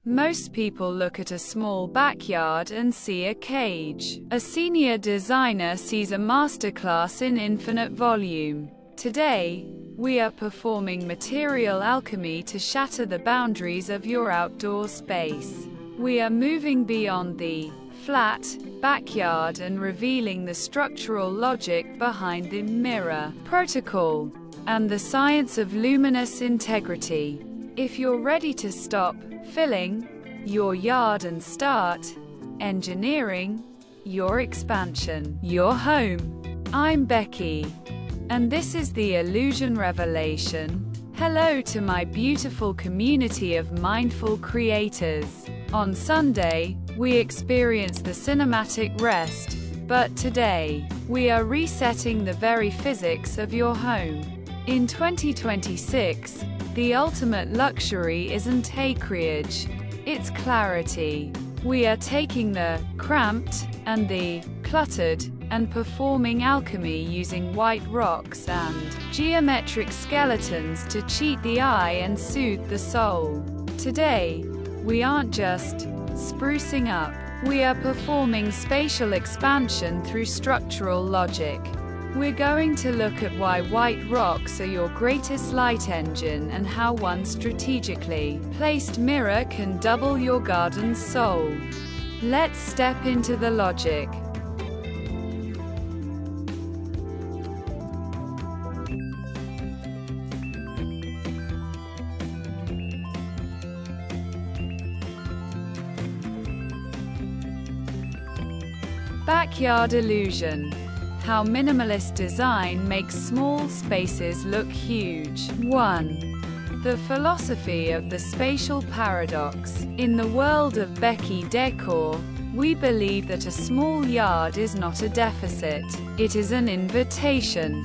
Most people look at a small backyard and see a cage. A senior designer sees a masterclass in infinite volume. Today, we are performing material alchemy to shatter the boundaries of your outdoor space. We are moving beyond the flat backyard and revealing the structural logic behind the mirror protocol and the science of luminous integrity. If you're ready to stop filling your yard and start engineering your expansion, your home, I'm Beki, and this is the Illusion Revelation. Hello to my beautiful community of mindful creators. On Sunday, we experienced the cinematic rest, but today, we are resetting the very physics of your home. In 2026, the ultimate luxury isn't acreage, it's clarity. We are taking the cramped and the cluttered and performing alchemy using white rocks and geometric skeletons to cheat the eye and soothe the soul. Today, we aren't just sprucing up, we are performing spatial expansion through structural logic. We're going to look at why white rocks are your greatest light engine and how one strategically placed mirror can double your garden's soul. Let's step into the logic. Backyard illusion. How minimalist design makes small spaces look huge. 1. The philosophy of the spatial paradox. In the world of Beki Decor, we believe that a small yard is not a deficit, it is an invitation.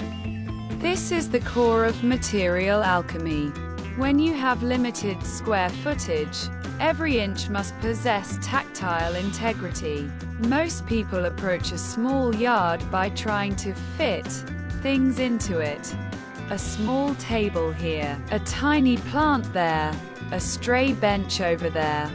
This is the core of material alchemy. When you have limited square footage, every inch must possess tactile integrity. Most people approach a small yard by trying to fit things into it. A small table here, a tiny plant there, a stray bench over there.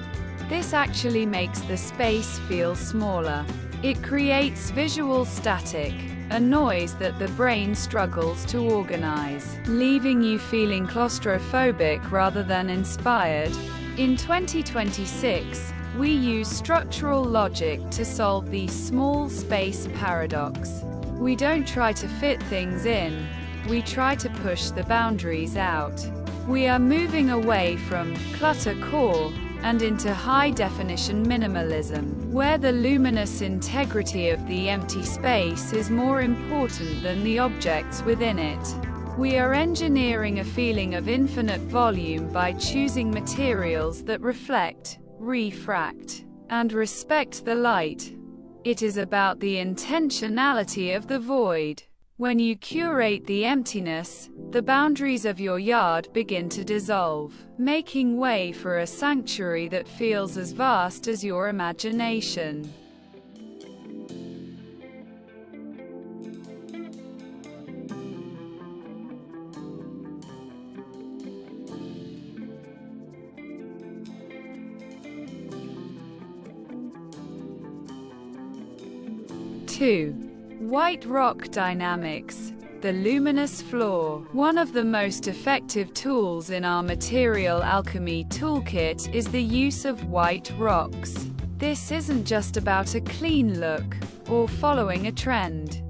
This actually makes the space feel smaller. It creates visual static, a noise that the brain struggles to organize, leaving you feeling claustrophobic rather than inspired. In 2026, we use structural logic to solve the small space paradox. We don't try to fit things in, we try to push the boundaries out. We are moving away from clutter core and into high-definition minimalism, where the luminous integrity of the empty space is more important than the objects within it. We are engineering a feeling of infinite volume by choosing materials that reflect, refract, and respect the light. It is about the intentionality of the void. When you curate the emptiness, the boundaries of your yard begin to dissolve, making way for a sanctuary that feels as vast as your imagination. Two. White rock dynamics. The luminous floor. One of the most effective tools in our material alchemy toolkit is the use of white rocks. This isn't just about a clean look or following a trend.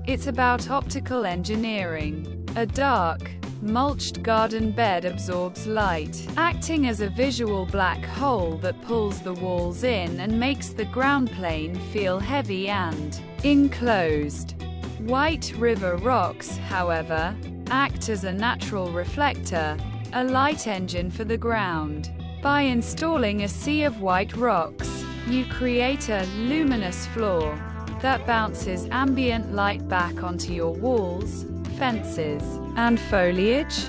It's about optical engineering. A dark, mulched garden bed absorbs light, acting as a visual black hole that pulls the walls in and makes the ground plane feel heavy and enclosed. White river rocks, however, act as a natural reflector, a light engine for the ground. By installing a sea of white rocks, you create a luminous floor that bounces ambient light back onto your walls, fences, and foliage.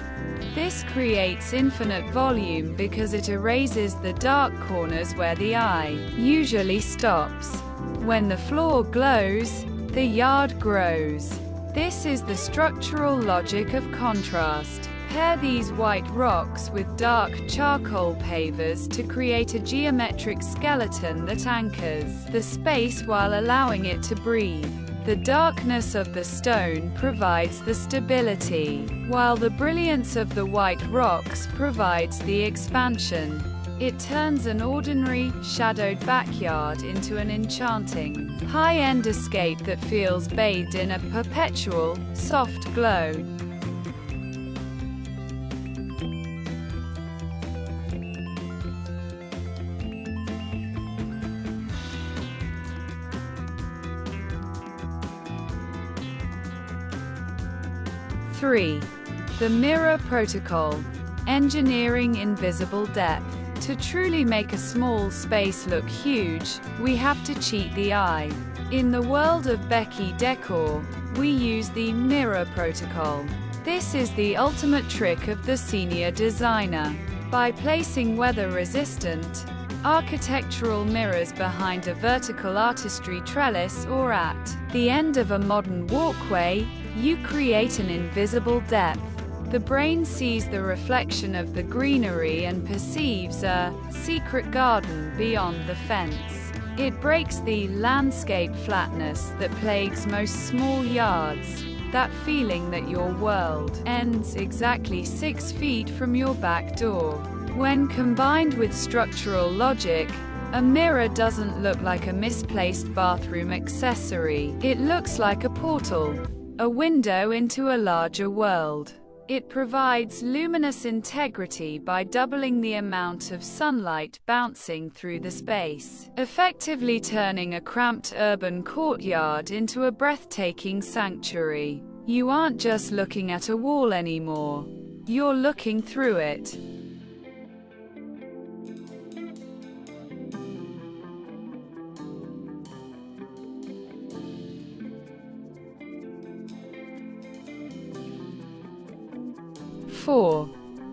This creates infinite volume because it erases the dark corners where the eye usually stops. When the floor glows, the yard grows. This is the structural logic of contrast. Pair these white rocks with dark charcoal pavers to create a geometric skeleton that anchors the space while allowing it to breathe. The darkness of the stone provides the stability, while the brilliance of the white rocks provides the expansion. It turns an ordinary, shadowed backyard into an enchanting, high-end escape that feels bathed in a perpetual, soft glow. The Mirror Protocol. Engineering invisible depth. To truly make a small space look huge, we have to cheat the eye. In the world of Beki Decor, we use the Mirror Protocol. This is the ultimate trick of the senior designer. By placing weather-resistant, architectural mirrors behind a vertical artistry trellis or at the end of a modern walkway, you create an invisible depth. The brain sees the reflection of the greenery and perceives a secret garden beyond the fence. It breaks the landscape flatness that plagues most small yards, that feeling that your world ends exactly 6 feet from your back door. When combined with structural logic, a mirror doesn't look like a misplaced bathroom accessory. It looks like a portal, a window into a larger world. It provides luminous integrity by doubling the amount of sunlight bouncing through the space, effectively turning a cramped urban courtyard into a breathtaking sanctuary. You aren't just looking at a wall anymore. You're looking through it.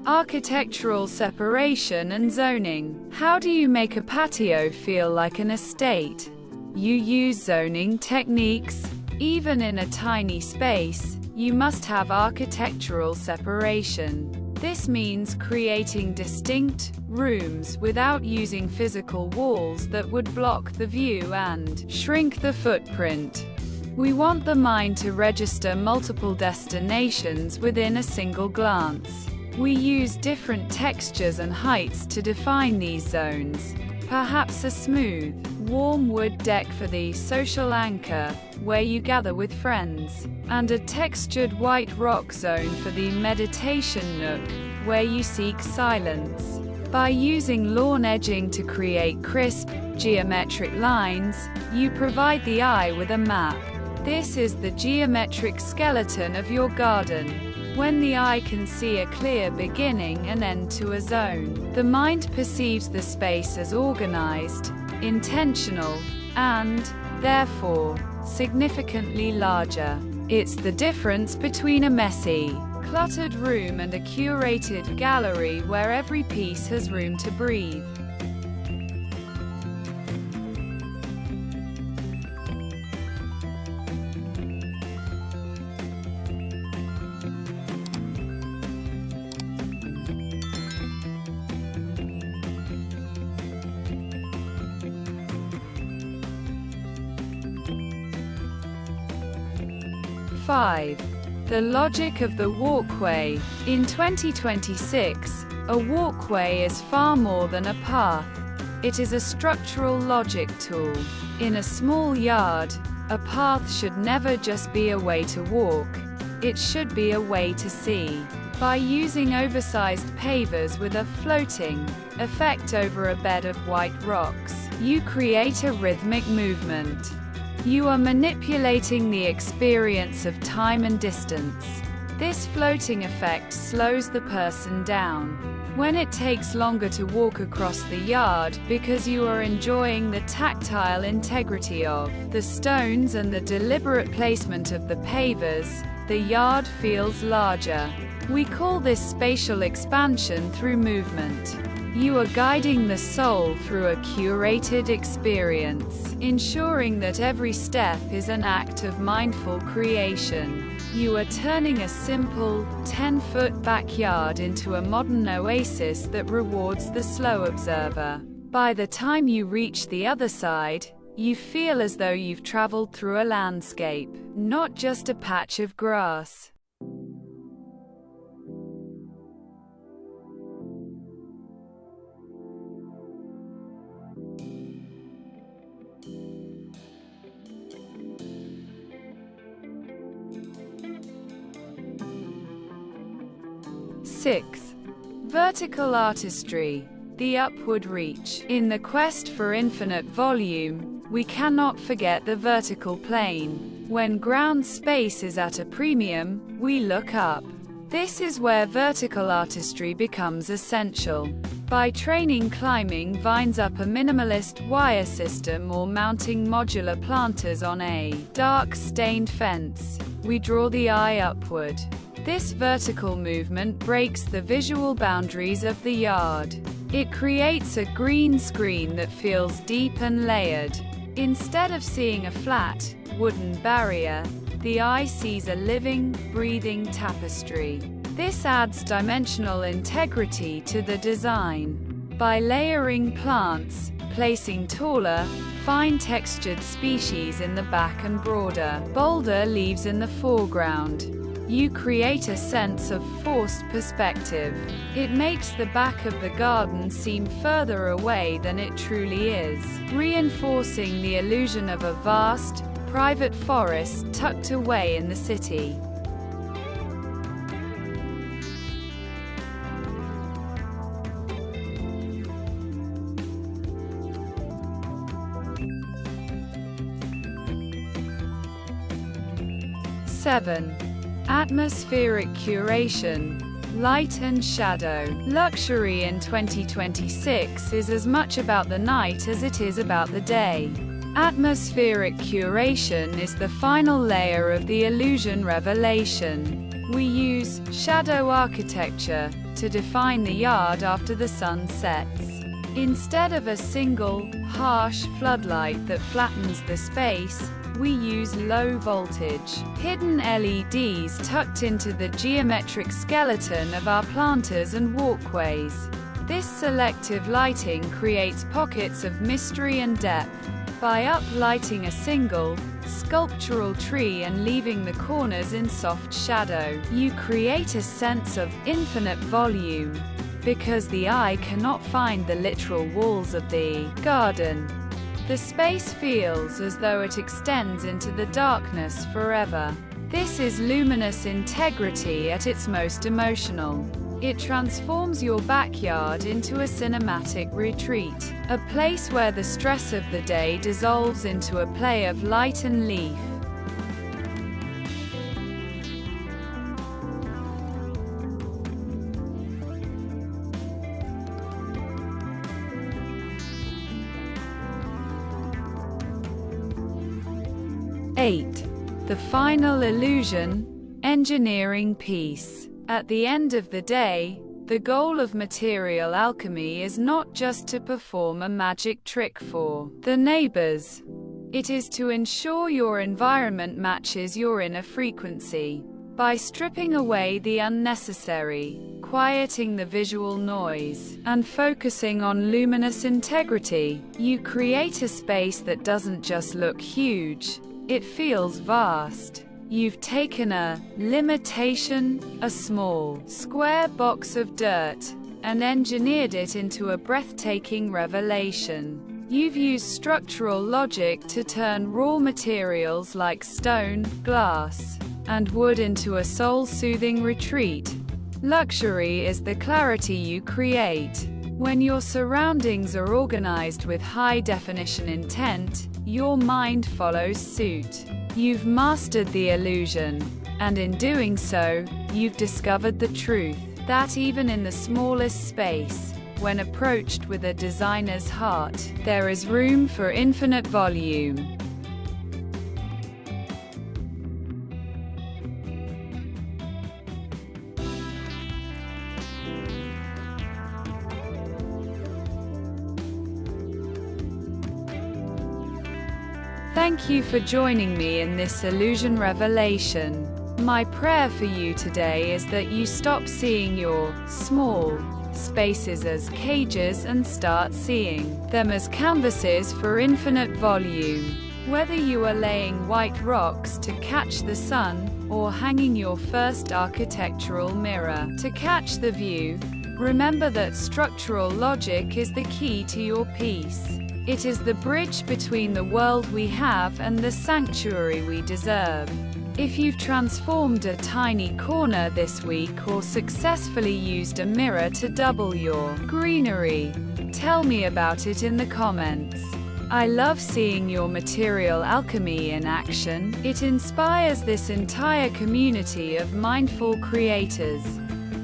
Architectural separation and zoning. How do you make a patio feel like an estate? You use zoning techniques. Even in a tiny space, you must have architectural separation. This means creating distinct rooms without using physical walls that would block the view and shrink the footprint. We want the mind to register multiple destinations within a single glance. We use different textures and heights to define these zones. Perhaps a smooth, warm wood deck for the social anchor, where you gather with friends, and a textured white rock zone for the meditation nook, where you seek silence. By using lawn edging to create crisp, geometric lines, you provide the eye with a map. This is the geometric skeleton of your garden. When the eye can see a clear beginning and end to a zone, the mind perceives the space as organized, intentional, and, therefore, significantly larger. It's the difference between a messy, cluttered room and a curated gallery where every piece has room to breathe. 5. The logic of the walkway. In 2026, a walkway is far more than a path. It is a structural logic tool. In a small yard, a path should never just be a way to walk. It should be a way to see. By using oversized pavers with a floating effect over a bed of white rocks, you create a rhythmic movement. You are manipulating the experience of time and distance. This floating effect slows the person down. When it takes longer to walk across the yard because you are enjoying the tactile integrity of the stones and the deliberate placement of the pavers, the yard feels larger. We call this spatial expansion through movement. You are guiding the soul through a curated experience, ensuring that every step is an act of mindful creation. You are turning a simple, 10-foot backyard into a modern oasis that rewards the slow observer. By the time you reach the other side, you feel as though you've traveled through a landscape, not just a patch of grass. Six. Vertical artistry. The upward reach. In the quest for infinite volume, we cannot forget the vertical plane. When ground space is at a premium, we look up. This is where vertical artistry becomes essential. By training climbing vines up a minimalist wire system or mounting modular planters on a dark stained fence, we draw the eye upward. This vertical movement breaks the visual boundaries of the yard. It creates a green screen that feels deep and layered. Instead of seeing a flat, wooden barrier, the eye sees a living, breathing tapestry. This adds dimensional integrity to the design. By layering plants, placing taller, fine-textured species in the back and broader, bolder leaves in the foreground, you create a sense of forced perspective. It makes the back of the garden seem further away than it truly is, reinforcing the illusion of a vast, private forest tucked away in the city. Seven. Atmospheric curation. Light and shadow. Luxury in 2026 is as much about the night as it is about the day. Atmospheric curation is the final layer of the illusion revelation. We use shadow architecture to define the yard after the sun sets. Instead of a single, harsh floodlight that flattens the space, we use low-voltage, hidden LEDs tucked into the geometric skeleton of our planters and walkways. This selective lighting creates pockets of mystery and depth. By uplighting a single, sculptural tree and leaving the corners in soft shadow, you create a sense of infinite volume, because the eye cannot find the literal walls of the garden. The space feels as though it extends into the darkness forever. This is luminous integrity at its most emotional. It transforms your backyard into a cinematic retreat, a place where the stress of the day dissolves into a play of light and leaf. Eight. The final illusion, engineering peace. At the end of the day, the goal of material alchemy is not just to perform a magic trick for the neighbors. It is to ensure your environment matches your inner frequency. By stripping away the unnecessary, quieting the visual noise, and focusing on luminous integrity, you create a space that doesn't just look huge, it feels vast. You've taken a limitation, a small, square box of dirt, and engineered it into a breathtaking revelation. You've used structural logic to turn raw materials like stone, glass, and wood into a soul-soothing retreat. Luxury is the clarity you create. When your surroundings are organized with high-definition intent, your mind follows suit. You've mastered the illusion, and in doing so, you've discovered the truth, that even in the smallest space, when approached with a designer's heart, there is room for infinite volume. Thank you for joining me in this illusion revelation. My prayer for you today is that you stop seeing your small spaces as cages and start seeing them as canvases for infinite volume. Whether you are laying white rocks to catch the sun, or hanging your first architectural mirror to catch the view, remember that structural logic is the key to your peace. It is the bridge between the world we have and the sanctuary we deserve. If you've transformed a tiny corner this week or successfully used a mirror to double your greenery, tell me about it in the comments. I love seeing your material alchemy in action. It inspires this entire community of mindful creators.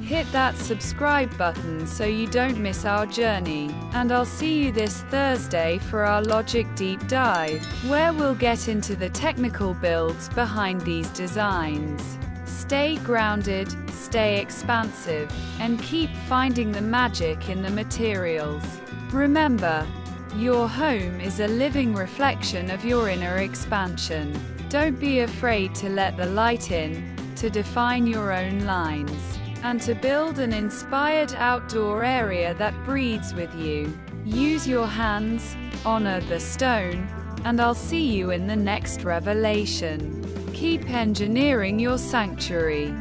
Hit that subscribe button so you don't miss our journey, and I'll see you this Thursday for our Logic Deep Dive, where we'll get into the technical builds behind these designs. Stay grounded, stay expansive, and keep finding the magic in the materials. Remember, your home is a living reflection of your inner expansion. Don't be afraid to let the light in, to define your own lines, and to build an inspired outdoor area that breathes with you. Use your hands, honor the stone, and I'll see you in the next revelation. Keep engineering your sanctuary.